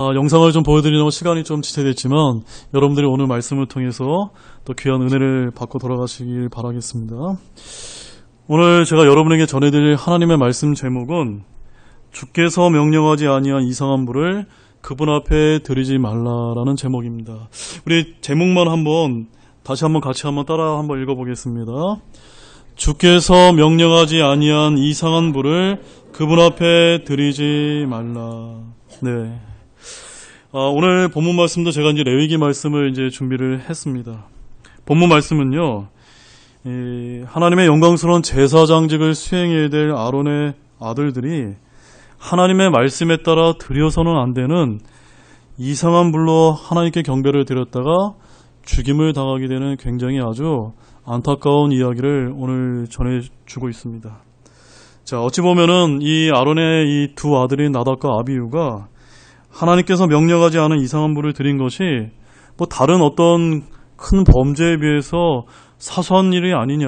영상을 좀 보여드리려고 시간이 좀 지체됐지만 여러분들이 오늘 말씀을 통해서 또 귀한 은혜를 받고 돌아가시길 바라겠습니다. 오늘 제가 여러분에게 전해드릴 하나님의 말씀 제목은 주께서 명령하지 아니한 이상한 불을 그분 앞에 드리지 말라라는 제목입니다. 우리 제목만 다시 한번 같이 따라 한번 읽어보겠습니다. 주께서 명령하지 아니한 이상한 불을 그분 앞에 드리지 말라. 네. 오늘 본문 말씀도 제가 이제 레위기 말씀을 이제 준비를 했습니다. 본문 말씀은요, 하나님의 영광스러운 제사장직을 수행해야 될 아론의 아들들이 하나님의 말씀에 따라 드려서는 안 되는 이상한 불로 하나님께 경배를 드렸다가 죽임을 당하게 되는 굉장히 아주 안타까운 이야기를 오늘 전해주고 있습니다. 자, 어찌 보면은 이 아론의 이 두 아들인 나답과 아비후가 하나님께서 명령하지 않은 이상한 불을 드린 것이 다른 어떤 큰 범죄에 비해서 사소한 일이 아니냐,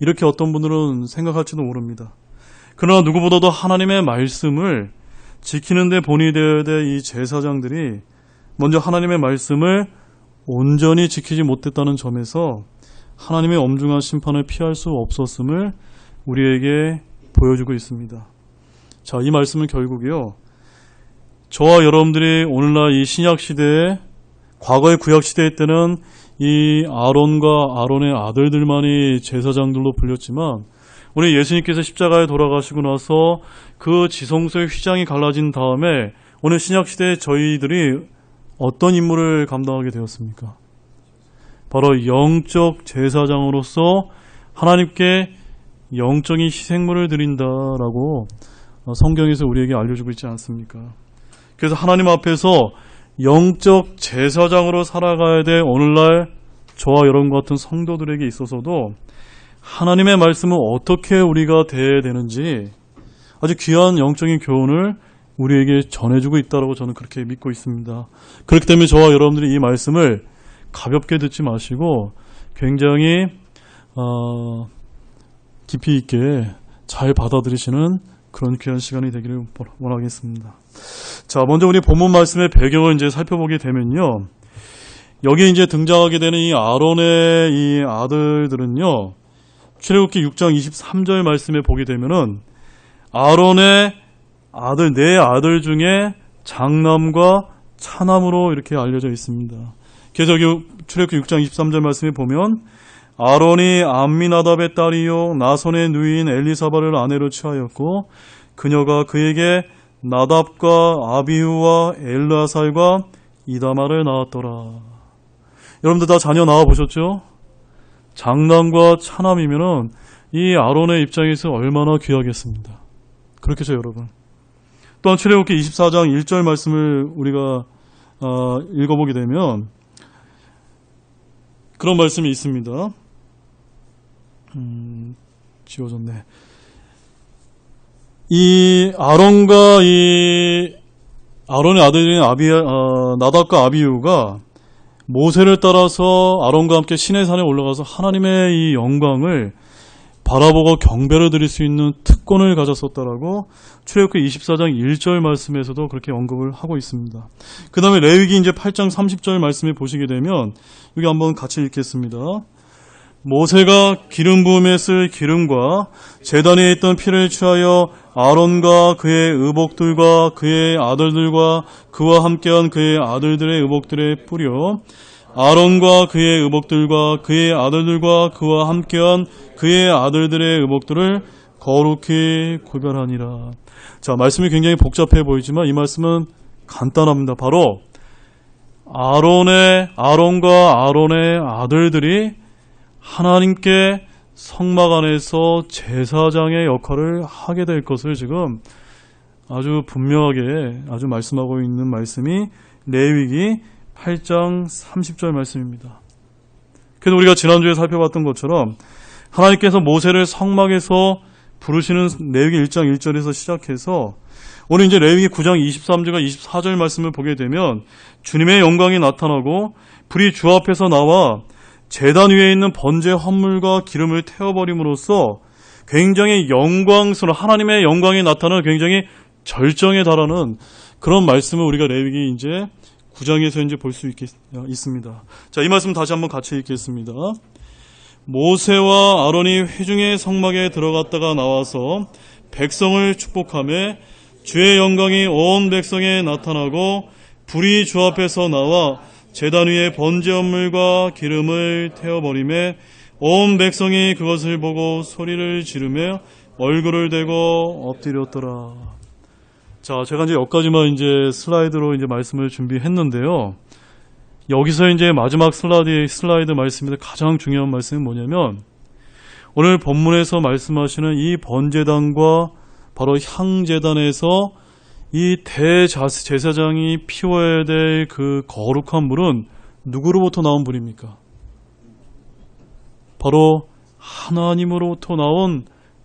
이렇게 어떤 분들은 생각할지도 모릅니다. 그러나 누구보다도 하나님의 말씀을 지키는 데 본이 되어야 될 이 제사장들이 먼저 하나님의 말씀을 온전히 지키지 못했다는 점에서 하나님의 엄중한 심판을 피할 수 없었음을 우리에게 보여주고 있습니다. 자, 이 말씀은 결국이요, 저와 여러분들이 오늘날 이 신약시대에, 과거의 구약시대 때는 이 아론과 아론의 아들들만이 제사장들로 불렸지만 우리 예수님께서 십자가에 돌아가시고 나서 그 지성소의 휘장이 갈라진 다음에 오늘 신약시대에 저희들이 어떤 임무를 감당하게 되었습니까? 바로 영적 제사장으로서 하나님께 영적인 희생물을 드린다라고 성경에서 우리에게 알려주고 있지 않습니까? 그래서 하나님 앞에서 영적 제사장으로 살아가야 될 오늘날 저와 여러분 같은 성도들에게 있어서도 하나님의 말씀을 어떻게 우리가 대해야 되는지 아주 귀한 영적인 교훈을 우리에게 전해주고 있다고 저는 그렇게 믿고 있습니다. 그렇기 때문에 저와 여러분들이 이 말씀을 가볍게 듣지 마시고 굉장히 깊이 있게 잘 받아들이시는 그런 귀한 시간이 되기를 원하겠습니다. 자, 먼저 우리 본문 말씀의 배경을 이제 살펴보게 되면요, 여기 이제 등장하게 되는 이 아론의 이 아들들은요, 출애굽기 6장 23절 말씀에 보게 되면은 아론의 아들, 네 아들 중에 장남과 차남으로 이렇게 알려져 있습니다. 그래서 여기 출애굽기 6장 23절 말씀에 보면 아론이 암미나답의 딸이요 나손의 누이인 엘리사바를 아내로 취하였고 그녀가 그에게 나답과 아비후와 엘르아살과 이다마를 낳았더라. 여러분들 다 자녀 낳아보셨죠? 장남과 차남이면은 이 아론의 입장에서 얼마나 귀하겠습니다. 그렇겠죠, 여러분. 또한 출애굽기 24장 1절 말씀을 우리가 읽어보게 되면 그런 말씀이 있습니다. 지워졌네. 이 아론과 이 아론의 아들인 나답과 아비후가 모세를 따라서 아론과 함께 시내산에 올라가서 하나님의 이 영광을 바라보고 경배를 드릴 수 있는 특권을 가졌었다라고 출애굽기 24장 1절 말씀에서도 그렇게 언급을 하고 있습니다. 그 다음에 레위기 이제 8장 30절 말씀에 보시게 되면 여기 한번 같이 읽겠습니다. 모세가 기름 부음에 쓸 기름과 제단에 있던 피를 취하여 아론과 그의 의복들과 그의 아들들과 그와 함께한 그의 아들들의 의복들에 뿌려 아론과 그의 의복들과 그의 아들들과 그와 함께한 그의 아들들의 의복들을 거룩히 구별하니라. 자, 말씀이 굉장히 복잡해 보이지만 이 말씀은 간단합니다. 바로 아론과 아론의 아들들이 하나님께 성막 안에서 제사장의 역할을 하게 될 것을 지금 아주 분명하게 아주 말씀하고 있는 말씀이 레위기 8장 30절 말씀입니다. 그래서 우리가 지난주에 살펴봤던 것처럼 하나님께서 모세를 성막에서 부르시는 레위기 1장 1절에서 시작해서 오늘 이제 레위기 9장 23절과 24절 말씀을 보게 되면 주님의 영광이 나타나고 불이 주 앞에서 나와 제단 위에 있는 번제 헌물과 기름을 태워버림으로써 굉장히 영광스러운 하나님의 영광이 나타나는 굉장히 절정에 달하는 그런 말씀을 우리가 레위기 이제 9장에서 이제 볼 수 있습니다. 자, 이 말씀 다시 한번 같이 읽겠습니다. 모세와 아론이 회중의 성막에 들어갔다가 나와서 백성을 축복하며 주의 영광이 온 백성에 나타나고 불이 주 앞에서 나와 제단 위에 번제 헌물과 기름을 태워버리며 온 백성이 그것을 보고 소리를 지르며 얼굴을 대고 엎드렸더라. 자, 제가 이제 여기까지만 이제 슬라이드로 이제 말씀을 준비했는데요. 여기서 이제 마지막 슬라이드 말씀인데 가장 중요한 말씀은 뭐냐면 오늘 본문에서 말씀하시는 이 번제단과 바로 향제단에서 이 대제사장이 피워야 될 그 거룩한 물은 누구로부터 나온 불입니까? 바로 하나님으로부터 나온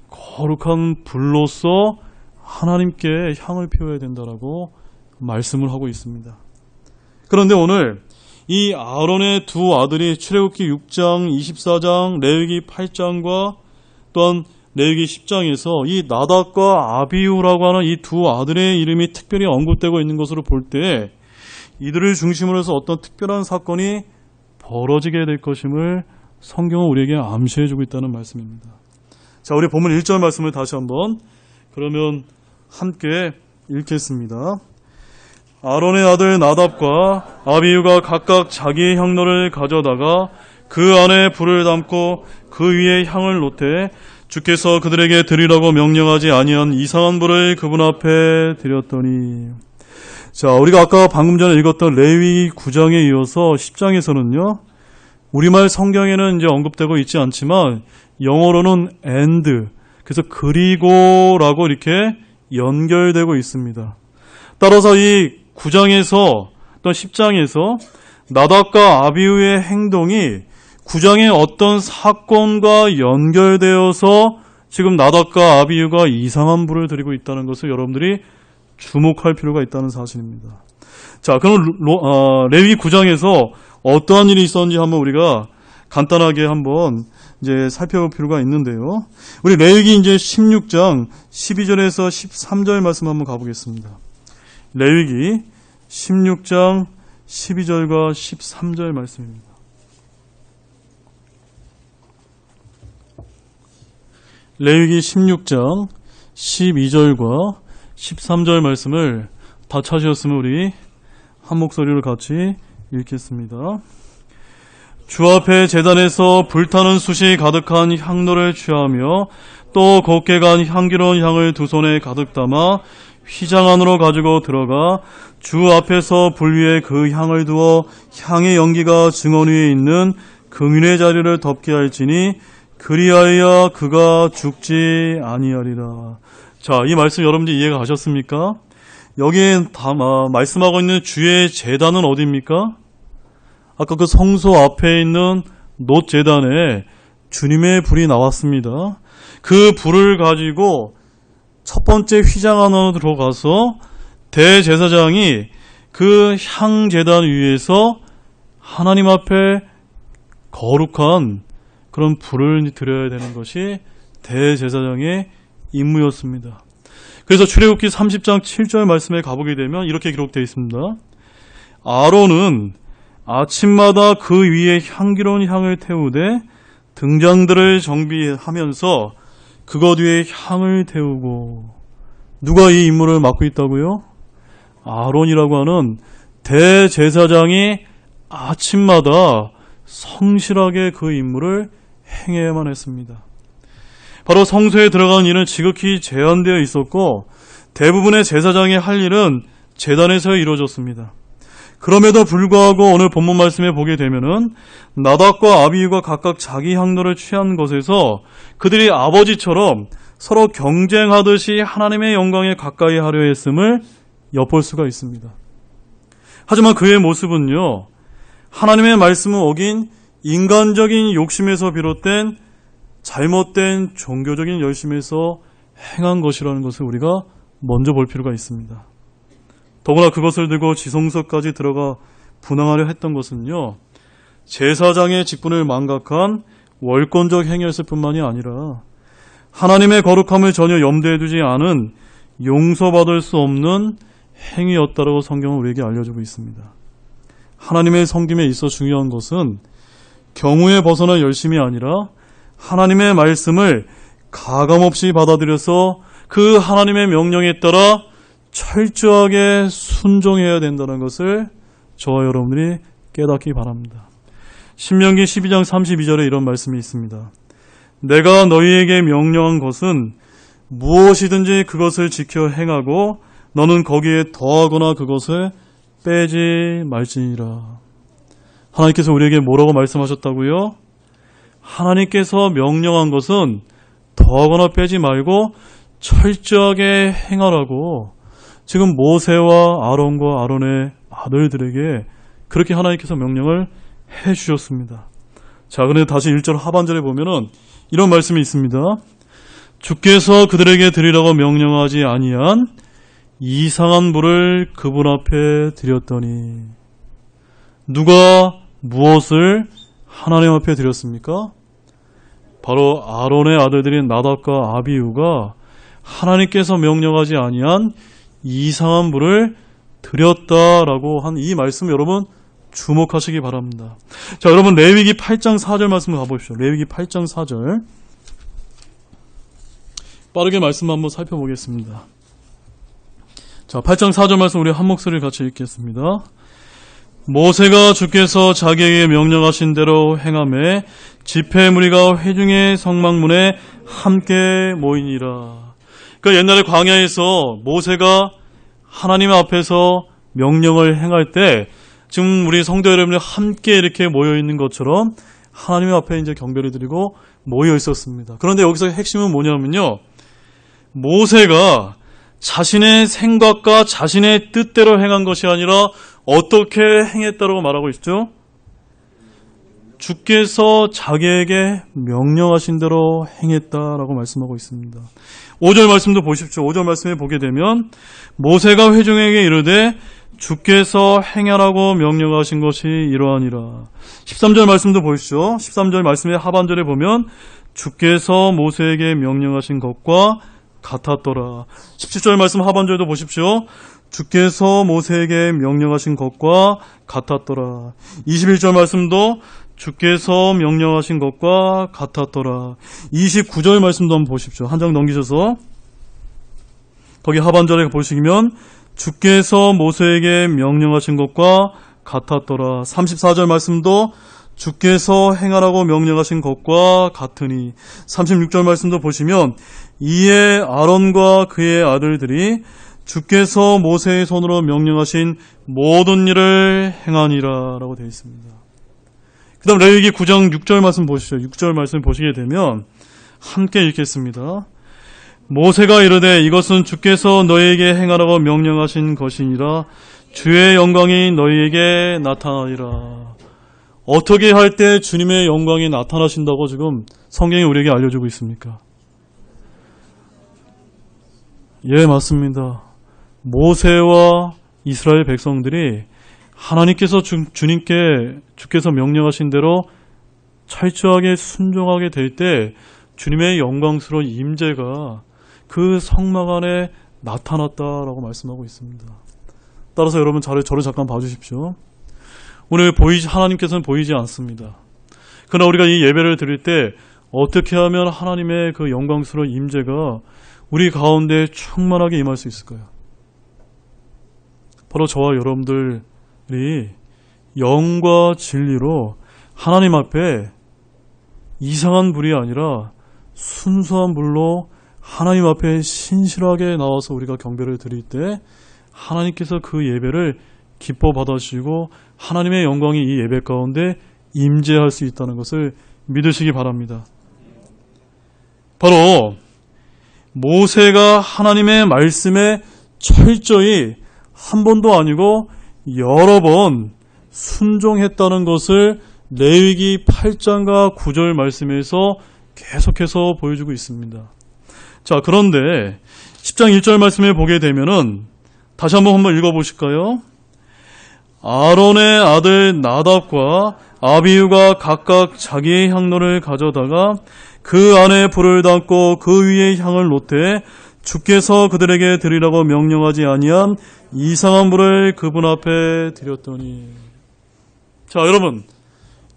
거룩한 불로서 하나님께 향을 피워야 된다라고 말씀을 하고 있습니다. 그런데 오늘 이 아론의 두 아들이 출애굽기 6장, 24장, 레위기 8장과 또한 레위기 10장에서 이 나답과 아비후라고 하는 이 두 아들의 이름이 특별히 언급되고 있는 것으로 볼 때 이들을 중심으로 해서 어떤 특별한 사건이 벌어지게 될 것임을 성경은 우리에게 암시해주고 있다는 말씀입니다. 자, 우리 본문 1절 말씀을 다시 한번 그러면 함께 읽겠습니다. 아론의 아들 나답과 아비후가 각각 자기의 향로를 가져다가 그 안에 불을 담고 그 위에 향을 놓되 주께서 그들에게 드리라고 명령하지 아니한 이상한 불을 그분 앞에 드렸더니. 자, 우리가 아까 방금 전에 읽었던 레위기 9장에 이어서 10장에서는요, 우리말 성경에는 이제 언급되고 있지 않지만 영어로는 and, 그래서 그리고라고 이렇게 연결되고 있습니다. 따라서 이 9장에서 또 10장에서 나답과 아비후의 행동이 9장의 어떤 사건과 연결되어서 지금 나답과 아비후가 이상한 불을 드리고 있다는 것을 여러분들이 주목할 필요가 있다는 사실입니다. 자, 그럼 레위기 9장에서 어떠한 일이 있었는지 한번 우리가 간단하게 한번 이제 살펴볼 필요가 있는데요. 우리 레위기 이제 16장 12절에서 13절 말씀 한번 가보겠습니다. 레위기 16장 12절과 13절 말씀입니다. 레위기 16장 12절과 13절 말씀을 다 찾으셨으면 우리 한 목소리로 같이 읽겠습니다. 주 앞에 제단에서 불타는 숯이 가득한 향로를 취하며 또 곱게 간 향기로운 향을 두 손에 가득 담아 휘장 안으로 가지고 들어가 주 앞에서 불 위에 그 향을 두어 향의 연기가 증언 위에 있는 금윤의 자리를 덮게 할지니 그리하여 그가 죽지 아니하리라. 자, 이 말씀 여러분들 이해가 가셨습니까? 여기에 말씀하고 있는 주의 제단은 어디입니까? 아까 그 성소 앞에 있는 놋 제단에 주님의 불이 나왔습니다. 그 불을 가지고 첫 번째 휘장 안으로 들어가서 대제사장이 그 향제단 위에서 하나님 앞에 거룩한 그런 불을 드려야 되는 것이 대제사장의 임무였습니다. 그래서 출애굽기 30장 7절 말씀에 가보게 되면 이렇게 기록되어 있습니다. 아론은 아침마다 그 위에 향기로운 향을 태우되 등잔들을 정비하면서 그것 위에 향을 태우고. 누가 이 임무를 맡고 있다고요? 아론이라고 하는 대제사장이 아침마다 성실하게 그 임무를 행해야만 했습니다. 바로 성소에 들어가는 일은 지극히 제한되어 있었고 대부분의 제사장이 할 일은 제단에서 이루어졌습니다. 그럼에도 불구하고 오늘 본문 말씀에 보게 되면은 나답과 아비후가 각각 자기 향로를 취한 것에서 그들이 아버지처럼 서로 경쟁하듯이 하나님의 영광에 가까이 하려 했음을 엿볼 수가 있습니다. 하지만 그의 모습은요, 하나님의 말씀을 어긴 인간적인 욕심에서 비롯된 잘못된 종교적인 열심에서 행한 것이라는 것을 우리가 먼저 볼 필요가 있습니다. 더구나 그것을 들고 지성소까지 들어가 분향하려 했던 것은요, 제사장의 직분을 망각한 월권적 행위였을 뿐만이 아니라 하나님의 거룩함을 전혀 염두에 두지 않은 용서받을 수 없는 행위였다라고 성경은 우리에게 알려주고 있습니다. 하나님의 섬김에 있어 중요한 것은 경우에 벗어나 열심이 아니라 하나님의 말씀을 가감없이 받아들여서 그 하나님의 명령에 따라 철저하게 순종해야 된다는 것을 저와 여러분들이 깨닫기 바랍니다. 신명기 12장 32절에 이런 말씀이 있습니다. 내가 너희에게 명령한 것은 무엇이든지 그것을 지켜 행하고 너는 거기에 더하거나 그것을 빼지 말지니라. 하나님께서 우리에게 뭐라고 말씀하셨다고요? 하나님께서 명령한 것은 더하거나 빼지 말고 철저하게 행하라고 지금 모세와 아론과 아론의 아들들에게 그렇게 하나님께서 명령을 해주셨습니다. 자, 그런데 다시 1절 하반절에 보면은 이런 말씀이 있습니다. 주께서 그들에게 드리라고 명령하지 아니한 이상한 물을 그분 앞에 드렸더니 누가 무엇을 하나님 앞에 드렸습니까? 바로 아론의 아들들인 나답과 아비후가 하나님께서 명령하지 아니한 이상한 물을 드렸다라고 한 이 말씀 여러분 주목하시기 바랍니다. 자, 여러분 레위기 8장 4절 말씀을 가보십시오. 레위기 8장 4절 빠르게 말씀 한번 살펴보겠습니다. 자, 8장 4절 말씀 우리 한 목소리를 같이 읽겠습니다. 모세가 주께서 자기에게 명령하신 대로 행하매 집회 무리가 회중의 성막문에 함께 모이니라. 그러니까 옛날에 광야에서 모세가 하나님 앞에서 명령을 행할 때 지금 우리 성도 여러분이 함께 이렇게 모여 있는 것처럼 하나님 앞에 이제 경배를 드리고 모여 있었습니다. 그런데 여기서 핵심은 뭐냐면요. 모세가 자신의 생각과 자신의 뜻대로 행한 것이 아니라 어떻게 행했다고 말하고 있죠? 주께서 자기에게 명령하신 대로 행했다라고 말씀하고 있습니다. 5절 말씀도 보십시오. 5절 말씀에 보게 되면 모세가 회중에게 이르되 주께서 행하라고 명령하신 것이 이러하니라. 13절 말씀도 보십시오. 13절 말씀의 하반절에 보면 주께서 모세에게 명령하신 것과 같았더라. 17절 말씀 하반절도 보십시오. 주께서 모세에게 명령하신 것과 같았더라. 21절 말씀도 주께서 명령하신 것과 같았더라. 29절 말씀도 한번 보십시오. 한 장 넘기셔서 거기 하반절에 보시면 주께서 모세에게 명령하신 것과 같았더라. 34절 말씀도 주께서 행하라고 명령하신 것과 같으니. 36절 말씀도 보시면 이에 아론과 그의 아들들이 주께서 모세의 손으로 명령하신 모든 일을 행하니라 라고 되어 있습니다. 그 다음 레위기 9장 6절 말씀 보시죠. 6절 말씀 보시게 되면 함께 읽겠습니다. 모세가 이르되 이것은 주께서 너희에게 행하라고 명령하신 것이니라. 주의 영광이 너희에게 나타나리라. 어떻게 할 때 주님의 영광이 나타나신다고 지금 성경이 우리에게 알려주고 있습니까? 예, 맞습니다. 모세와 이스라엘 백성들이 하나님께서 주께서 명령하신 대로 철저하게 순종하게 될 때 주님의 영광스러운 임재가 그 성막 안에 나타났다라고 말씀하고 있습니다. 따라서 여러분 저를 잠깐 봐주십시오. 오늘 하나님께서는 보이지 않습니다. 그러나 우리가 이 예배를 드릴 때 어떻게 하면 하나님의 그 영광스러운 임재가 우리 가운데 충만하게 임할 수 있을까요? 바로 저와 여러분들이 영과 진리로 하나님 앞에 이상한 불이 아니라 순수한 불로 하나님 앞에 신실하게 나와서 우리가 경배를 드릴 때 하나님께서 그 예배를 기뻐 받아주시고 하나님의 영광이 이 예배 가운데 임재할 수 있다는 것을 믿으시기 바랍니다. 바로 모세가 하나님의 말씀에 철저히 한 번도 아니고 여러 번 순종했다는 것을 레위기 8장과 9절 말씀에서 계속해서 보여주고 있습니다. 자, 그런데 10장 1절 말씀에 보게 되면은 다시 한번 읽어보실까요? 아론의 아들 나답과 아비후가 각각 자기의 향로를 가져다가 그 안에 불을 담고 그 위에 향을 놓되 주께서 그들에게 드리라고 명령하지 아니한 이상한 불을 그분 앞에 드렸더니. 자, 여러분,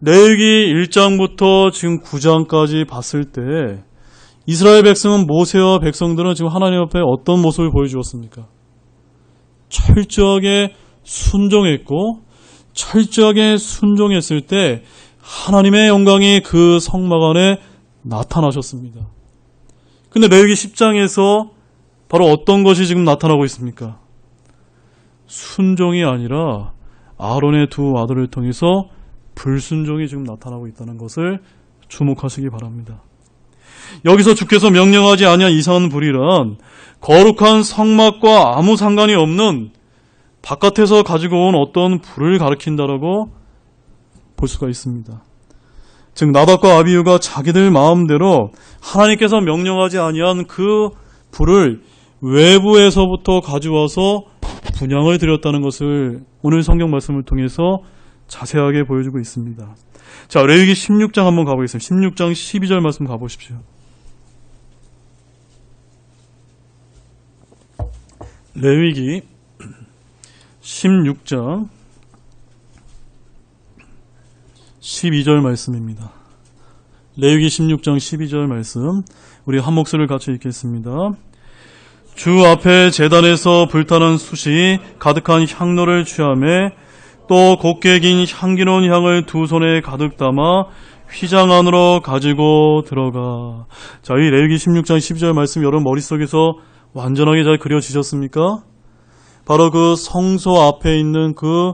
레위기 1장부터 지금 9장까지 봤을 때 이스라엘 백성은, 모세와 백성들은 지금 하나님 앞에 어떤 모습을 보여주었습니까? 철저하게 순종했고, 철저하게 순종했을 때 하나님의 영광이 그 성막 안에 나타나셨습니다. 근데 레위기 10장에서 바로 어떤 것이 지금 나타나고 있습니까? 순종이 아니라 아론의 두 아들을 통해서 불순종이 지금 나타나고 있다는 것을 주목하시기 바랍니다. 여기서 주께서 명령하지 아니한 이상한 불이란 거룩한 성막과 아무 상관이 없는 바깥에서 가지고 온 어떤 불을 가리킨다라고 볼 수가 있습니다. 즉 나답과 아비후가 자기들 마음대로 하나님께서 명령하지 아니한 그 불을 외부에서부터 가져와서 분향을 드렸다는 것을 오늘 성경 말씀을 통해서 자세하게 보여주고 있습니다. 자, 레위기 16장 한번 가보겠습니다. 16장 12절 말씀 가보십시오. 레위기 16장 12절 말씀입니다. 레위기 16장 12절 말씀, 우리 한 목소리를 같이 읽겠습니다. 주 앞에 제단에서 불타는 숯이 가득한 향로를 취하매 또 곱게 긴 향기로운 향을 두 손에 가득 담아 휘장 안으로 가지고 들어가. 자, 이 레위기 16장 12절 말씀 여러분 머릿속에서 완전하게 잘 그려지셨습니까? 바로 그 성소 앞에 있는 그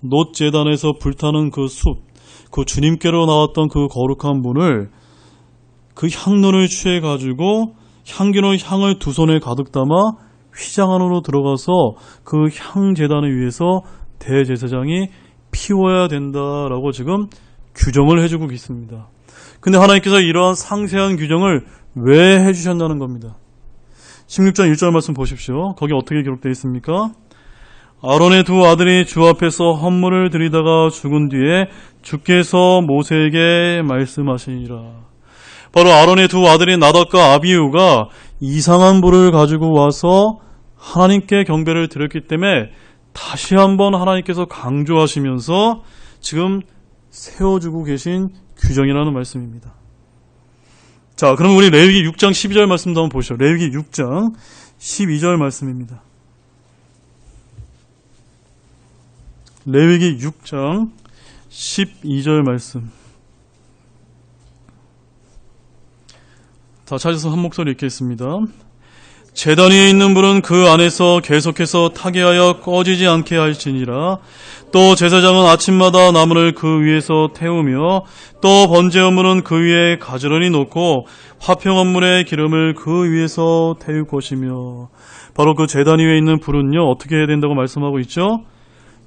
놋제단에서 불타는 그 숯, 그 주님께로 나왔던 그 거룩한 분을, 그 향로를 취해가지고 향기로운 향을 두 손에 가득 담아 휘장 안으로 들어가서 그 향제단을 위해서 대제사장이 피워야 된다라고 지금 규정을 해주고 있습니다. 근데 하나님께서 이러한 상세한 규정을 왜 해주셨다는 겁니다. 16장 1절 말씀 보십시오. 거기 어떻게 기록되어 있습니까? 아론의 두 아들이 주 앞에서 헌물을 드리다가 죽은 뒤에 주께서 모세에게 말씀하시니라. 바로 아론의 두 아들인 나답과 아비후가 이상한 불을 가지고 와서 하나님께 경배를 드렸기 때문에 다시 한번 하나님께서 강조하시면서 지금 세워주고 계신 규정이라는 말씀입니다. 자, 그럼 우리 레위기 6장 12절 말씀도 한번 보시죠. 레위기 6장 12절 말씀입니다. 레위기 6장 12절 말씀. 다 찾아서 한 목소리 읽겠습니다. 제단 위에 있는 불은 그 안에서 계속해서 타게 하여 꺼지지 않게 할지니라. 또 제사장은 아침마다 나무를 그 위에서 태우며 또 번제 헌물은 그 위에 가지런히 놓고 화평 헌물의 기름을 그 위에서 태울 것이며. 바로 그 제단 위에 있는 불은요, 어떻게 해야 된다고 말씀하고 있죠?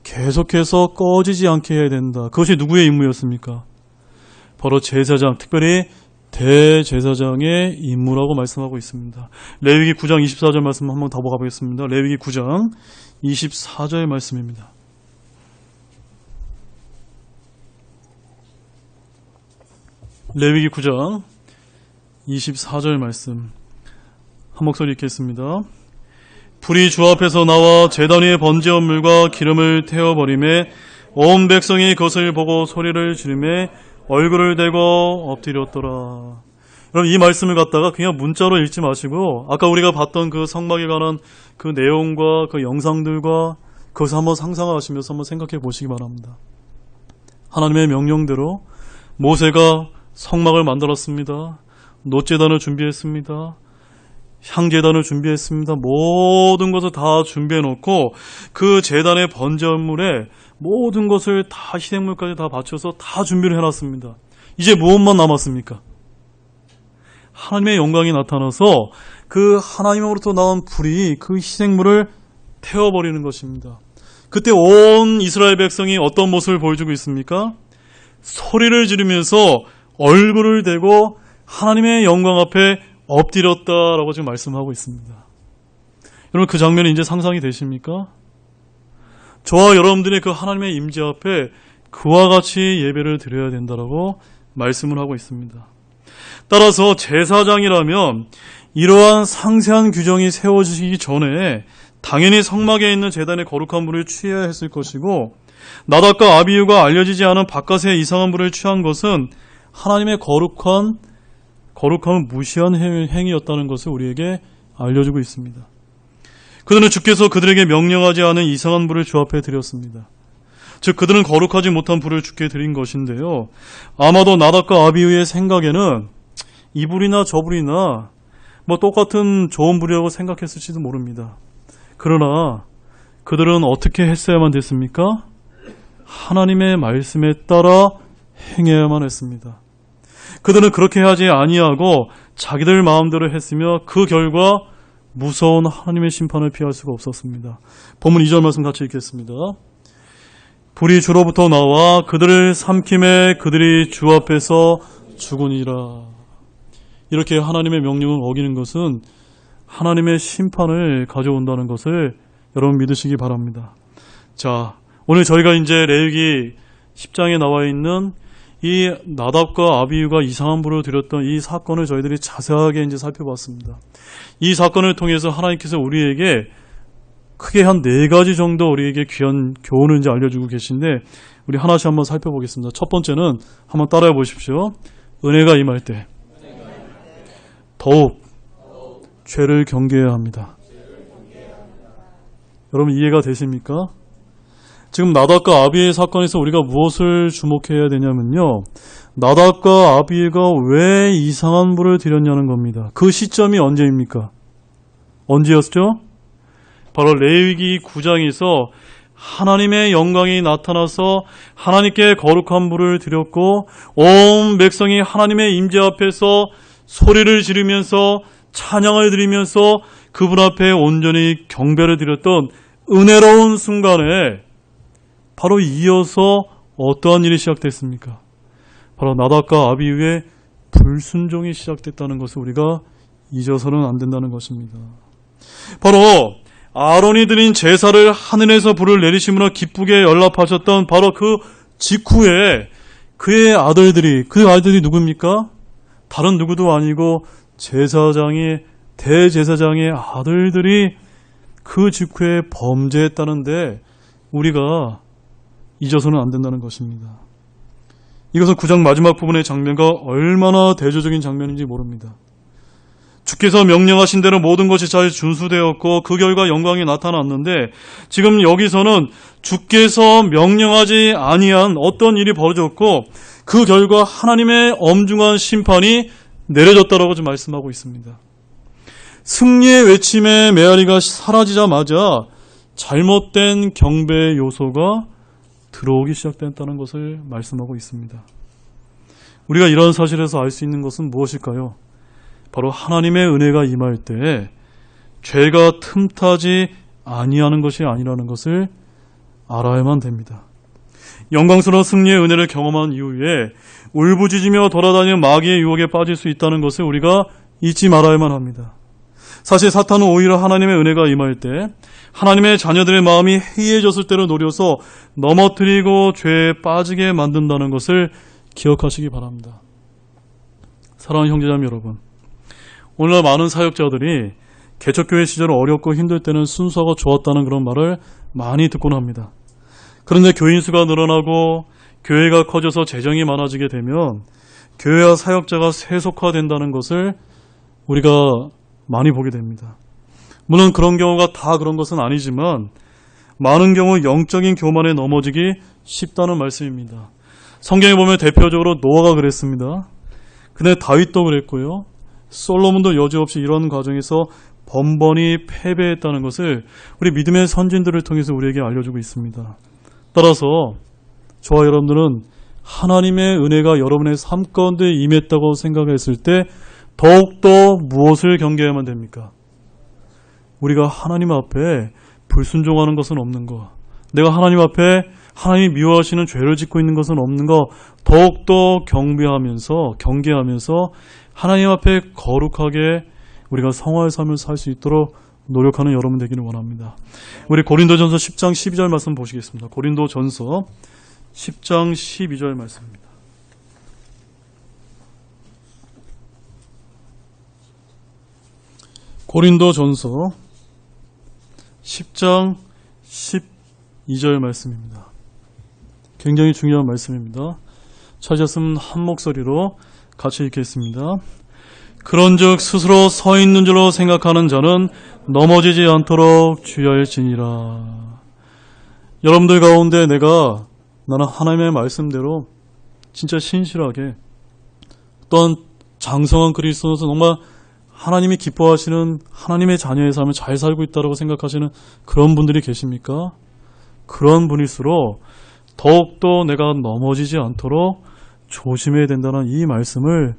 계속해서 꺼지지 않게 해야 된다. 그것이 누구의 임무였습니까? 바로 제사장, 특별히 대제사장의 임무라고 말씀하고 있습니다. 레위기 9장 24절 말씀 한번 더 보겠습니다. 레위기 9장 24절 말씀입니다. 레위기 9장 24절 말씀 한 목소리 읽겠습니다. 불이 주 앞에서 나와 제단 위에 번제 헌물과 기름을 태워버리매 온 백성이 그것을 보고 소리를 지르매 얼굴을 대고 엎드렸더라. 여러분, 이 말씀을 갖다가 그냥 문자로 읽지 마시고 아까 우리가 봤던 그 성막에 관한 그 내용과 그 영상들과 그것을 한번 상상하시면서 한번 생각해 보시기 바랍니다. 하나님의 명령대로 모세가 성막을 만들었습니다. 놋제단을 준비했습니다. 향제단을 준비했습니다. 모든 것을 다 준비해 놓고 그 제단의 번제물에 모든 것을 다 희생물까지 다 바쳐서 다 준비를 해놨습니다. 이제 무엇만 남았습니까? 하나님의 영광이 나타나서 그 하나님으로부터 나온 불이 그 희생물을 태워버리는 것입니다. 그때 온 이스라엘 백성이 어떤 모습을 보여주고 있습니까? 소리를 지르면서 얼굴을 대고 하나님의 영광 앞에 엎드렸다라고 지금 말씀하고 있습니다. 여러분, 그 장면이 이제 상상이 되십니까? 저와 여러분들이 그 하나님의 임재 앞에 그와 같이 예배를 드려야 된다라고 말씀을 하고 있습니다. 따라서 제사장이라면 이러한 상세한 규정이 세워지기 전에 당연히 성막에 있는 제단의 거룩한 불을 취해야 했을 것이고, 나답과 아비후가 알려지지 않은 바깥의 이상한 불을 취한 것은 하나님의 거룩함을 무시한 행위였다는 것을 우리에게 알려주고 있습니다. 그들은 주께서 그들에게 명령하지 않은 이상한 불을 주 앞에 드렸습니다. 즉 그들은 거룩하지 못한 불을 주께 드린 것인데요. 아마도 나답과 아비후의 생각에는 이 불이나 저 불이나 똑같은 좋은 불이라고 생각했을지도 모릅니다. 그러나 그들은 어떻게 했어야만 됐습니까? 하나님의 말씀에 따라 행해야만 했습니다. 그들은 그렇게 하지 아니하고 자기들 마음대로 했으며 그 결과 무서운 하나님의 심판을 피할 수가 없었습니다. 본문 2절 말씀 같이 읽겠습니다. 불이 주로부터 나와 그들을 삼킴에 그들이 주 앞에서 죽으니라. 이렇게 하나님의 명령을 어기는 것은 하나님의 심판을 가져온다는 것을 여러분 믿으시기 바랍니다. 자, 오늘 저희가 이제 레위기 10장에 나와 있는 이 나답과 아비후가 이상한 불을 드렸던 이 사건을 저희들이 자세하게 이제 살펴봤습니다. 이 사건을 통해서 하나님께서 우리에게 크게 한 4가지 정도 우리에게 귀한 교훈을 이제 알려주고 계신데, 우리 하나씩 한번 살펴보겠습니다. 첫 번째는 한번 따라해 보십시오. 은혜가 임할 때 더욱 죄를 경계해야 합니다. 여러분 이해가 되십니까? 지금 나답과 아비의 사건에서 우리가 무엇을 주목해야 되냐면요, 나답과 아비가 왜 이상한 불을 드렸냐는 겁니다. 그 시점이 언제입니까? 언제였죠? 바로 레위기 9장에서 하나님의 영광이 나타나서 하나님께 거룩한 불을 드렸고 온 백성이 하나님의 임재 앞에서 소리를 지르면서 찬양을 드리면서 그분 앞에 온전히 경배를 드렸던 은혜로운 순간에 바로 이어서 어떠한 일이 시작됐습니까? 바로 나답과 아비후의 불순종이 시작됐다는 것을 우리가 잊어서는 안 된다는 것입니다. 바로 아론이 드린 제사를 하늘에서 불을 내리심으로 기쁘게 연락하셨던 바로 그 직후에 그의 아들들이, 그 아들들이 누굽니까? 다른 누구도 아니고 대제사장의 아들들이 그 직후에 범죄했다는데 우리가 잊어서는 안 된다는 것입니다. 이것은 9장 마지막 부분의 장면과 얼마나 대조적인 장면인지 모릅니다. 주께서 명령하신 대로 모든 것이 잘 준수되었고 그 결과 영광이 나타났는데, 지금 여기서는 주께서 명령하지 아니한 어떤 일이 벌어졌고 그 결과 하나님의 엄중한 심판이 내려졌다라고 좀 말씀하고 있습니다. 승리의 외침에 메아리가 사라지자마자 잘못된 경배의 요소가 들어오기 시작됐다는 것을 말씀하고 있습니다. 우리가 이런 사실에서 알 수 있는 것은 무엇일까요? 바로 하나님의 은혜가 임할 때 죄가 틈타지 아니하는 것이 아니라는 것을 알아야만 됩니다. 영광스러운 승리의 은혜를 경험한 이후에 울부짖으며 돌아다니는 마귀의 유혹에 빠질 수 있다는 것을 우리가 잊지 말아야만 합니다. 사실 사탄은 오히려 하나님의 은혜가 임할 때 하나님의 자녀들의 마음이 해이해졌을 때를 노려서 넘어뜨리고 죄에 빠지게 만든다는 것을 기억하시기 바랍니다. 사랑하는 형제자매 여러분, 오늘날 많은 사역자들이 개척교회 시절 어렵고 힘들 때는 순서가 좋았다는 그런 말을 많이 듣곤 합니다. 그런데 교인 수가 늘어나고 교회가 커져서 재정이 많아지게 되면 교회와 사역자가 세속화된다는 것을 우리가 많이 보게 됩니다. 물론 그런 경우가 다 그런 것은 아니지만 많은 경우 영적인 교만에 넘어지기 쉽다는 말씀입니다. 성경에 보면 대표적으로 노아가 그랬습니다. 근데 다윗도 그랬고요. 솔로몬도 여지없이 이런 과정에서 번번이 패배했다는 것을 우리 믿음의 선진들을 통해서 우리에게 알려주고 있습니다. 따라서 저와 여러분들은 하나님의 은혜가 여러분의 삶 가운데 임했다고 생각했을 때 더욱더 무엇을 경계해야만 됩니까? 우리가 하나님 앞에 불순종하는 것은 없는 것, 내가 하나님 앞에 하나님이 미워하시는 죄를 짓고 있는 것은 없는 것, 더욱더 경계하면서 하나님 앞에 거룩하게 우리가 성화의 삶을 살 수 있도록 노력하는 여러분 되기를 원합니다. 우리 고린도전서 10장 12절 말씀 보시겠습니다. 고린도전서 10장 12절 말씀입니다. 고린도전서 10장 12절 말씀입니다. 굉장히 중요한 말씀입니다. 찾으셨으면 한 목소리로 같이 읽겠습니다. 그런즉 스스로 서 있는 줄로 생각하는 자는 넘어지지 않도록 주의할지니라. 여러분들 가운데 나는 하나님의 말씀대로 진짜 신실하게 어떤 장성한 그리스도로서 정말 하나님이 기뻐하시는 하나님의 자녀의 삶을 잘 살고 있다고 생각하시는 그런 분들이 계십니까? 그런 분일수록 더욱더 내가 넘어지지 않도록 조심해야 된다는 이 말씀을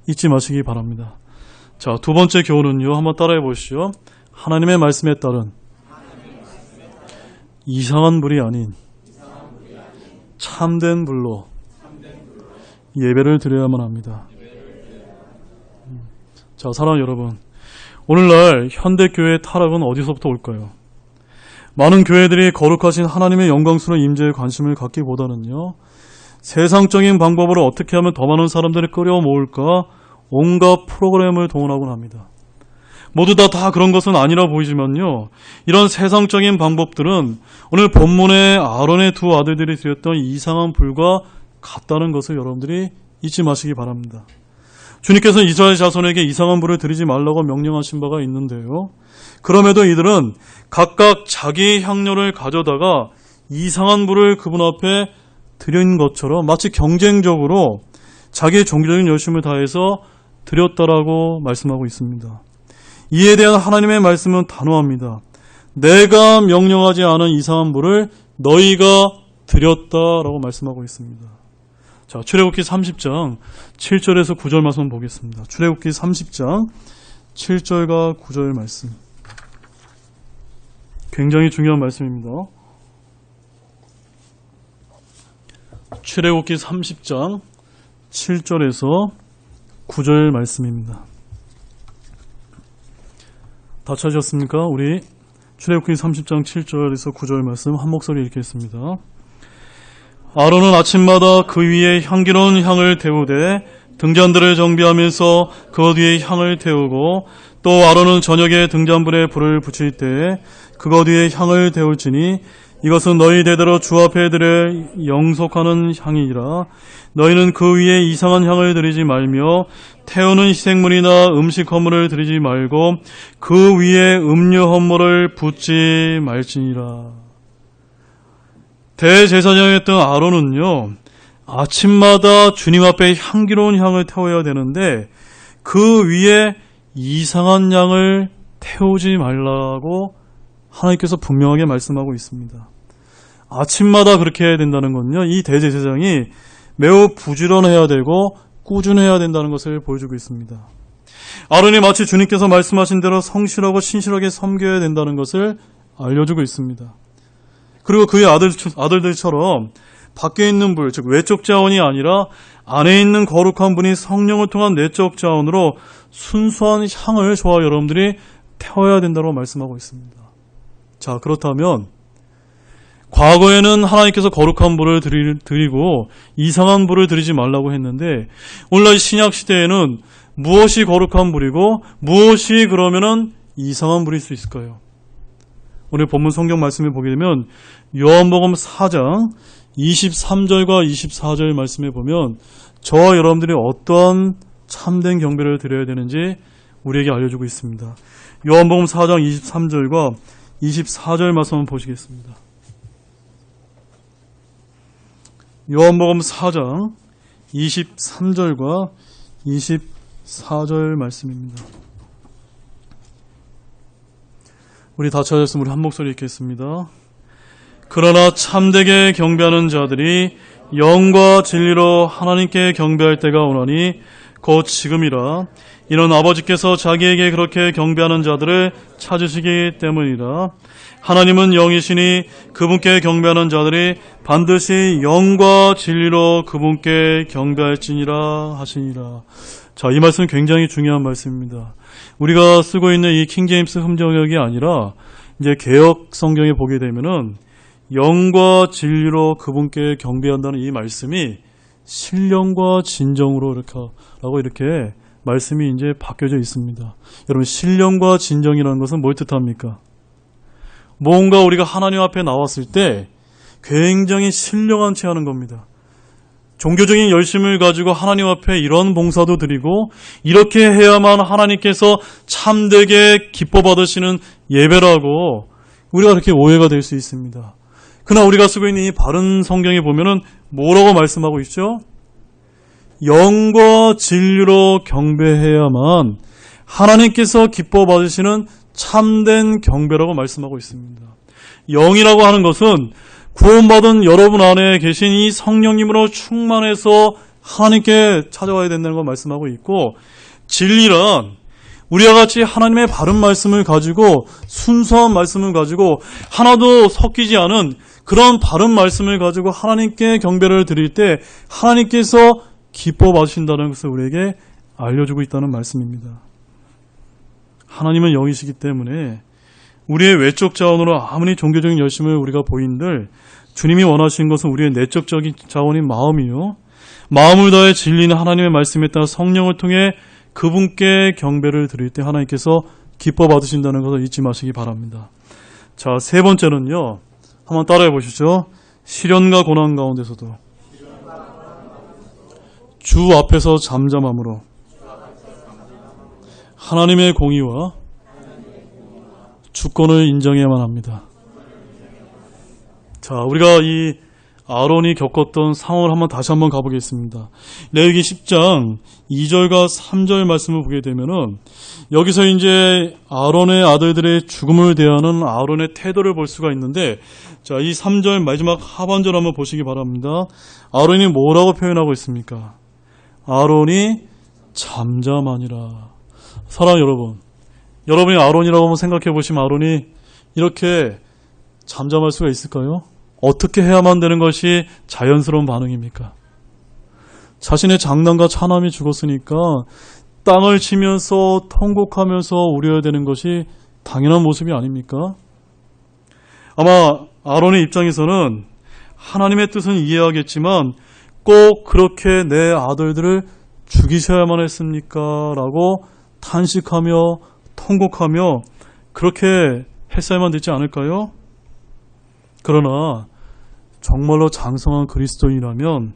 잊지 마시기 바랍니다. 자, 두 번째 교훈은요. 한번 따라해 보시죠. 하나님의 말씀에 따른 이상한 불이 아닌 참된 불로 예배를 드려야만 합니다. 자, 사랑하는 여러분, 오늘날 현대교회의 타락은 어디서부터 올까요? 많은 교회들이 거룩하신 하나님의 영광스러운 임재에 관심을 갖기보다는요, 세상적인 방법으로 어떻게 하면 더 많은 사람들을 끌어모을까 온갖 프로그램을 동원하곤 합니다. 모두 다 그런 것은 아니라 보이지만요, 이런 세상적인 방법들은 오늘 본문의 아론의 두 아들들이 드렸던 이상한 불과 같다는 것을 여러분들이 잊지 마시기 바랍니다. 주님께서는 이스라엘 자손에게 이상한 불을 드리지 말라고 명령하신 바가 있는데요, 그럼에도 이들은 각각 자기 향료를 가져다가 이상한 불을 그분 앞에 드린 것처럼 마치 경쟁적으로 자기의 종교적인 열심을 다해서 드렸다라고 말씀하고 있습니다. 이에 대한 하나님의 말씀은 단호합니다. 내가 명령하지 않은 이상한 불을 너희가 드렸다라고 말씀하고 있습니다. 자, 출애굽기 30장 7절에서 9절 말씀 보겠습니다. 출애굽기 30장 7절과 9절 말씀. 굉장히 중요한 말씀입니다. 출애굽기 30장 7절에서 9절 말씀입니다. 다 찾으셨습니까? 우리 출애굽기 30장 7절에서 9절 말씀 한 목소리 읽겠습니다. 아론은 아침마다 그 위에 향기로운 향을 태우되 등잔들을 정비하면서 그 위에 향을 태우고, 또 아론은 저녁에 등잔불에 불을 붙일 때에 그것 위에 향을 태울지니 이것은 너희 대대로 주 앞에 드릴 영속하는 향이니라. 너희는 그 위에 이상한 향을 드리지 말며 태우는 희생물이나 음식 헌물을 드리지 말고 그 위에 음료 헌물을 붓지 말지니라. 대제사장이었던 아론은요, 아침마다 주님 앞에 향기로운 향을 태워야 되는데 그 위에 이상한 향을 태우지 말라고 하나님께서 분명하게 말씀하고 있습니다. 아침마다 그렇게 해야 된다는 건요, 이 대제사장이 매우 부지런해야 되고 꾸준해야 된다는 것을 보여주고 있습니다. 아론이 마치 주님께서 말씀하신 대로 성실하고 신실하게 섬겨야 된다는 것을 알려주고 있습니다. 그리고 그의 아들들처럼 밖에 있는 불, 즉 외적 자원이 아니라 안에 있는 거룩한 분이 성령을 통한 내적 자원으로 순수한 향을 저와 여러분들이 태워야 된다고 말씀하고 있습니다. 자, 그렇다면 과거에는 하나님께서 거룩한 불을 드리고 이상한 불을 드리지 말라고 했는데, 오늘날 신약 시대에는 무엇이 거룩한 불이고 무엇이 그러면은 이상한 불일 수 있을까요? 오늘 본문 성경 말씀을 보게 되면 요한복음 4장 23절과 24절 말씀에 보면 저와 여러분들이 어떠한 참된 경배를 드려야 되는지 우리에게 알려주고 있습니다. 요한복음 4장 23절과 24절 말씀 한번 보시겠습니다. 요한복음 4장 23절과 24절 말씀입니다. 우리 다 찾았으면 우리 한 목소리 읽겠습니다. 그러나 참되게 경배하는 자들이 영과 진리로 하나님께 경배할 때가 오나니 곧 지금이라. 이는 아버지께서 자기에게 그렇게 경배하는 자들을 찾으시기 때문이라. 하나님은 영이시니 그분께 경배하는 자들이 반드시 영과 진리로 그분께 경배할지니라 하시니라. 자, 이 말씀은 굉장히 중요한 말씀입니다. 우리가 쓰고 있는 이 킹제임스 흠정역이 아니라 이제 개역 성경에 보게 되면은 영과 진리로 그분께 경배한다는 이 말씀이 신령과 진정으로 이렇게 말씀이 이제 바뀌어져 있습니다. 여러분, 신령과 진정이라는 것은 뭘 뜻합니까? 뭔가 우리가 하나님 앞에 나왔을 때 굉장히 신령한 채 하는 겁니다. 종교적인 열심을 가지고 하나님 앞에 이런 봉사도 드리고 이렇게 해야만 하나님께서 참되게 기뻐 받으시는 예배라고 우리가 그렇게 오해가 될 수 있습니다. 그러나 우리가 쓰고 있는 이 바른 성경에 보면은 뭐라고 말씀하고 있죠? 영과 진리로 경배해야만 하나님께서 기뻐 받으시는 참된 경배라고 말씀하고 있습니다. 영이라고 하는 것은 구원받은 여러분 안에 계신 이 성령님으로 충만해서 하나님께 찾아와야 된다는 걸 말씀하고 있고, 진리란 우리와 같이 하나님의 바른 말씀을 가지고 순수한 말씀을 가지고 하나도 섞이지 않은 그런 바른 말씀을 가지고 하나님께 경배를 드릴 때 하나님께서 기뻐 받으신다는 것을 우리에게 알려주고 있다는 말씀입니다. 하나님은 영이시기 때문에 우리의 외적 자원으로 아무리 종교적인 열심을 우리가 보인들 주님이 원하시는 것은 우리의 내적적인 자원인 마음이요. 마음을 다해 진리는 하나님의 말씀에 따라 성령을 통해 그분께 경배를 드릴 때 하나님께서 기뻐 받으신다는 것을 잊지 마시기 바랍니다. 자, 세 번째는요. 한번 따라해 보시죠. 시련과 고난 가운데서도 주 앞에서 잠잠함으로 하나님의 공의와 주권을 인정해야만 합니다. 자, 우리가 이 아론이 겪었던 상황을 다시 한번 가보겠습니다. 레위기 10장 2절과 3절 말씀을 보게 되면은 여기서 이제 아론의 아들들의 죽음을 대하는 아론의 태도를 볼 수가 있는데, 자, 이 3절 마지막 하반절 한번 보시기 바랍니다. 아론이 뭐라고 표현하고 있습니까? 아론이 잠잠하니라. 사랑 여러분, 여러분이 아론이라고 한번 생각해 보시면 아론이 이렇게 잠잠할 수가 있을까요? 어떻게 해야만 되는 것이 자연스러운 반응입니까? 자신의 장남과 차남이 죽었으니까 땅을 치면서 통곡하면서 울어야 되는 것이 당연한 모습이 아닙니까? 아마 아론의 입장에서는 하나님의 뜻은 이해하겠지만 꼭 그렇게 내 아들들을 죽이셔야만 했습니까? 라고 탄식하며 통곡하며 그렇게 했어야만 되지 않을까요? 그러나 정말로 장성한 그리스도인이라면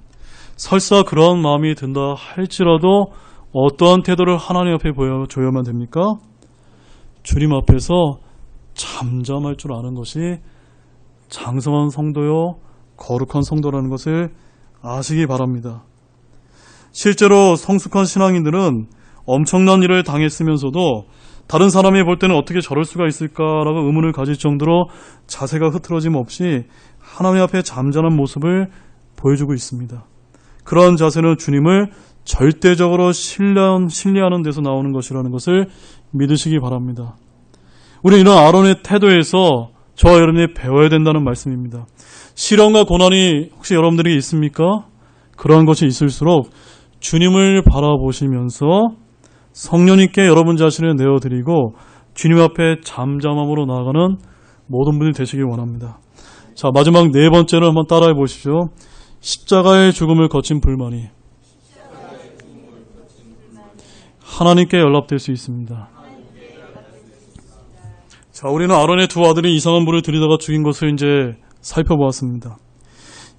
설사 그런 마음이 든다 할지라도 어떠한 태도를 하나님 앞에 보여줘야만 됩니까? 주님 앞에서 잠잠할 줄 아는 것이 장성한 성도요 거룩한 성도라는 것을 아시기 바랍니다. 실제로 성숙한 신앙인들은 엄청난 일을 당했으면서도 다른 사람이 볼 때는 어떻게 저럴 수가 있을까라고 의문을 가질 정도로 자세가 흐트러짐 없이 하나님 앞에 잠잠한 모습을 보여주고 있습니다. 그러한 자세는 주님을 절대적으로 신뢰하는 데서 나오는 것이라는 것을 믿으시기 바랍니다. 우리는 이런 아론의 태도에서 저와 여러분이 배워야 된다는 말씀입니다. 시련과 고난이 혹시 여러분들에게 있습니까? 그러한 것이 있을수록 주님을 바라보시면서 성령님께 여러분 자신을 내어드리고 주님 앞에 잠잠함으로 나아가는 모든 분이 되시길 원합니다. 자, 마지막 네 번째는 한번 따라해 보십시오. 십자가의 죽음을 거친 불만이 하나님께 연락될 수 있습니다. 자, 우리는 아론의 두 아들이 이상한 불을 들이다가 죽인 것을 이제 살펴보았습니다.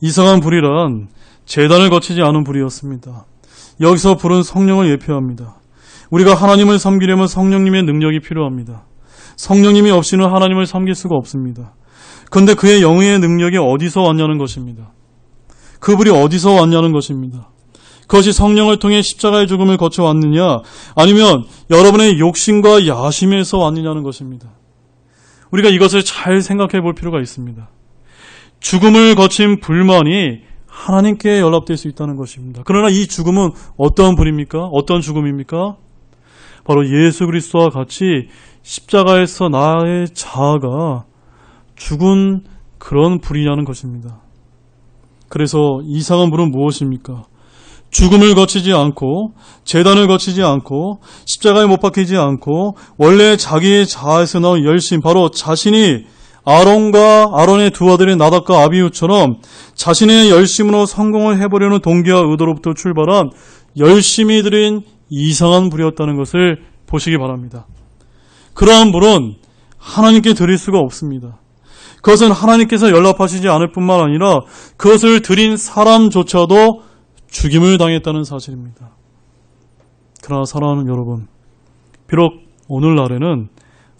이상한 불이란 제단을 거치지 않은 불이었습니다. 여기서 불은 성령을 예표합니다. 우리가 하나님을 섬기려면 성령님의 능력이 필요합니다. 성령님이 없이는 하나님을 섬길 수가 없습니다. 그런데 그의 영의 능력이 어디서 왔냐는 것입니다. 그 불이 어디서 왔냐는 것입니다. 그것이 성령을 통해 십자가의 죽음을 거쳐왔느냐 아니면 여러분의 욕심과 야심에서 왔느냐는 것입니다. 우리가 이것을 잘 생각해 볼 필요가 있습니다. 죽음을 거친 불만이 하나님께 연락될 수 있다는 것입니다. 그러나 이 죽음은 어떠한 불입니까? 어떤 죽음입니까? 바로 예수 그리스도와 같이 십자가에서 나의 자아가 죽은 그런 불이라는 것입니다. 그래서 이상한 불은 무엇입니까? 죽음을 거치지 않고 제단을 거치지 않고 십자가에 못 박히지 않고 원래 자기의 자아에서 나온 열심, 바로 자신이 아론의 두 아들인 나답과 아비후처럼 자신의 열심으로 성공을 해보려는 동기와 의도로부터 출발한 열심히 들인 이상한 불이었다는 것을 보시기 바랍니다. 그러한 불은 하나님께 드릴 수가 없습니다. 그것은 하나님께서 연락하시지 않을 뿐만 아니라 그것을 드린 사람조차도 죽임을 당했다는 사실입니다. 그러나 사랑하는 여러분, 비록 오늘날에는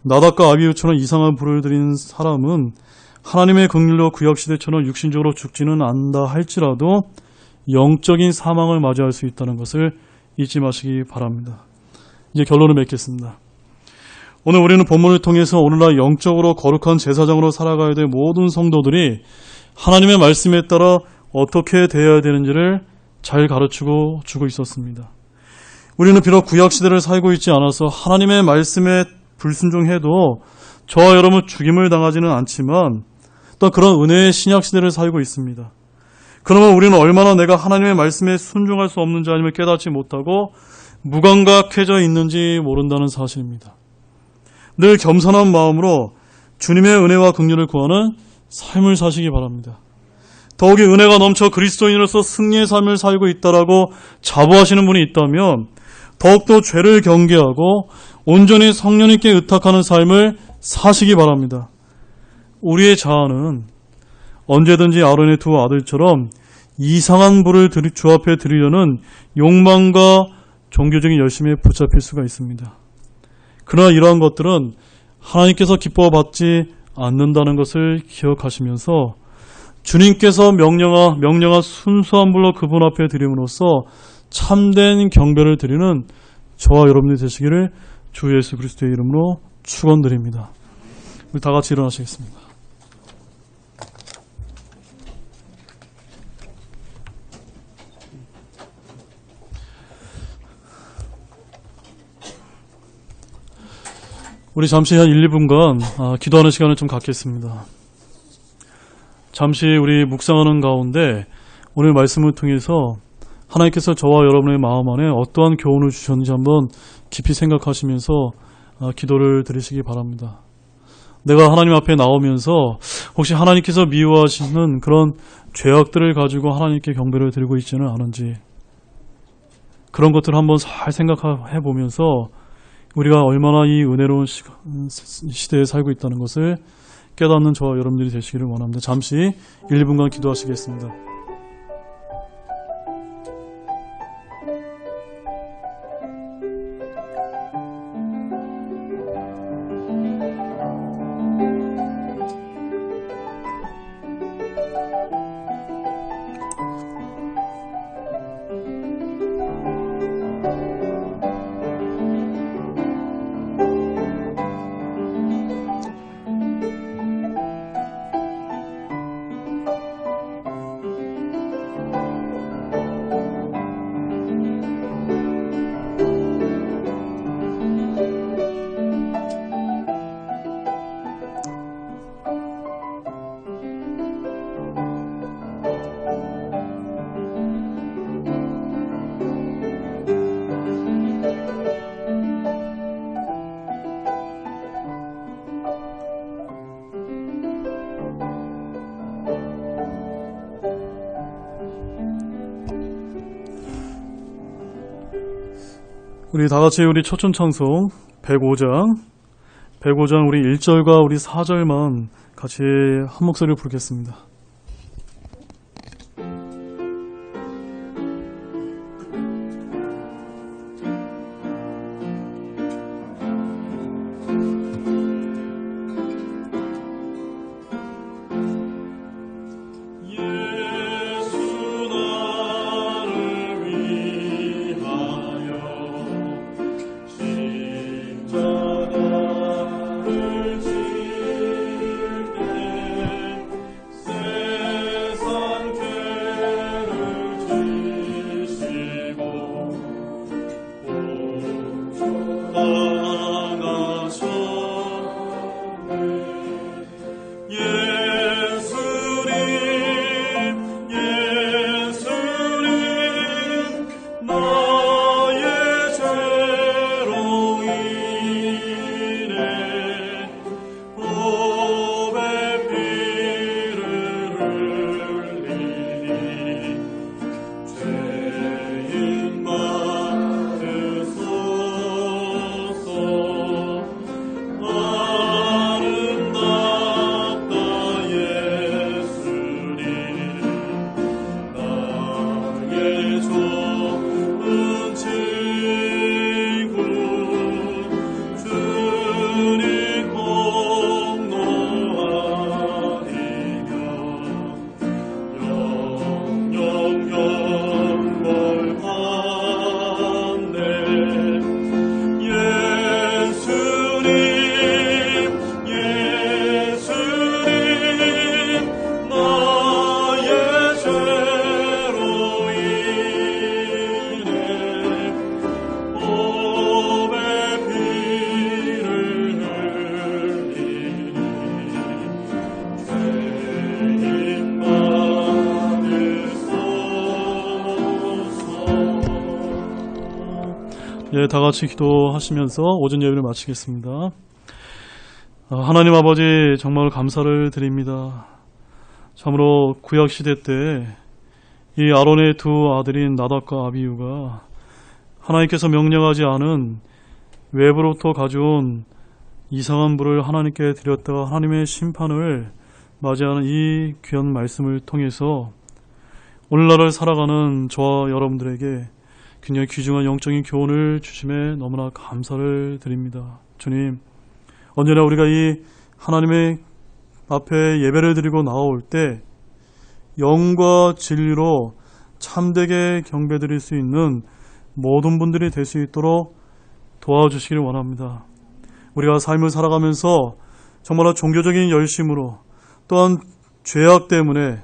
나답과 아비후처럼 이상한 불을 드린 사람은 하나님의 긍휼로 구약시대처럼 육신적으로 죽지는 않는다 할지라도 영적인 사망을 맞이할 수 있다는 것을 잊지 마시기 바랍니다. 이제 결론을 맺겠습니다. 오늘 우리는 본문을 통해서 오늘날 영적으로 거룩한 제사장으로 살아가야 될 모든 성도들이 하나님의 말씀에 따라 어떻게 대해야 되는지를 잘 가르치고 주고 있었습니다. 우리는 비록 구약시대를 살고 있지 않아서 하나님의 말씀에 불순종해도 저와 여러분 죽임을 당하지는 않지만 또 그런 은혜의 신약시대를 살고 있습니다. 그러면 우리는 얼마나 내가 하나님의 말씀에 순종할 수 없는지 아니면 깨닫지 못하고 무감각해져 있는지 모른다는 사실입니다. 늘 겸손한 마음으로 주님의 은혜와 긍휼을 구하는 삶을 사시기 바랍니다. 더욱이 은혜가 넘쳐 그리스도인으로서 승리의 삶을 살고 있다라고 자부하시는 분이 있다면 더욱더 죄를 경계하고 온전히 성령님께 의탁하는 삶을 사시기 바랍니다. 우리의 자아는 언제든지 아론의 두 아들처럼 이상한 불을 주 앞에 드리려는 욕망과 종교적인 열심에 붙잡힐 수가 있습니다. 그러나 이러한 것들은 하나님께서 기뻐받지 않는다는 것을 기억하시면서 주님께서 명령한 순수한 불로 그분 앞에 드림으로써 참된 경배를 드리는 저와 여러분이 되시기를 주 예수 그리스도의 이름으로 축원드립니다. 우리 다 같이 일어나시겠습니다. 우리 잠시 한 1, 2분간 기도하는 시간을 좀 갖겠습니다. 잠시 우리 묵상하는 가운데 오늘 말씀을 통해서 하나님께서 저와 여러분의 마음 안에 어떠한 교훈을 주셨는지 한번 깊이 생각하시면서 기도를 드리시기 바랍니다. 내가 하나님 앞에 나오면서 혹시 하나님께서 미워하시는 그런 죄악들을 가지고 하나님께 경배를 드리고 있지는 않은지 그런 것들을 한번 잘 생각해 보면서 우리가 얼마나 이 은혜로운 시대에 살고 있다는 것을 깨닫는 저와 여러분들이 되시기를 원합니다. 잠시 1, 2분간 기도하시겠습니다. 우리 다 같이 우리 초점 찬송 105장 우리 1절과 우리 4절만 같이 한 목소리로 부르겠습니다. 예, 다 같이 기도하시면서 오전 예배를 마치겠습니다. 하나님 아버지 정말 감사를 드립니다. 참으로 구약 시대 때 이 아론의 두 아들인 나답과 아비후가 하나님께서 명령하지 않은 외부로부터 가져온 이상한 불을 하나님께 드렸다가 하나님의 심판을 맞이하는 이 귀한 말씀을 통해서 오늘날을 살아가는 저와 여러분들에게 굉장히 귀중한 영적인 교훈을 주심에 너무나 감사를 드립니다. 주님, 언제나 우리가 이 하나님의 앞에 예배를 드리고 나올 때 영과 진리로 참되게 경배드릴 수 있는 모든 분들이 될 수 있도록 도와주시기를 원합니다. 우리가 삶을 살아가면서 정말 종교적인 열심으로 또한 죄악 때문에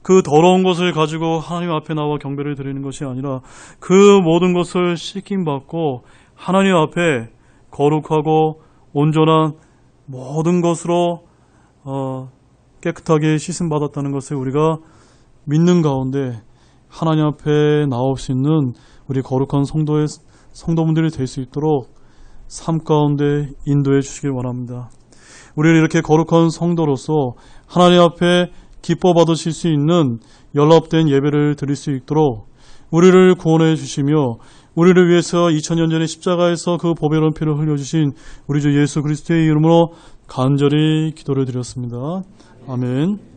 그 더러운 것을 가지고 하나님 앞에 나와 경배를 드리는 것이 아니라 그 모든 것을 씻김받고 하나님 앞에 거룩하고 온전한 모든 것으로 깨끗하게 씻음받았다는 것을 우리가 믿는 가운데 하나님 앞에 나올 수 있는 우리 거룩한 성도분들이 될 수 있도록 삶 가운데 인도해 주시길 원합니다. 우리를 이렇게 거룩한 성도로서 하나님 앞에 기뻐 받으실 수 있는 연합된 예배를 드릴 수 있도록 우리를 구원해 주시며 우리를 위해서 2000년 전에 십자가에서 그 보배로운 피를 흘려주신 우리 주 예수 그리스도의 이름으로 간절히 기도를 드렸습니다. 아멘.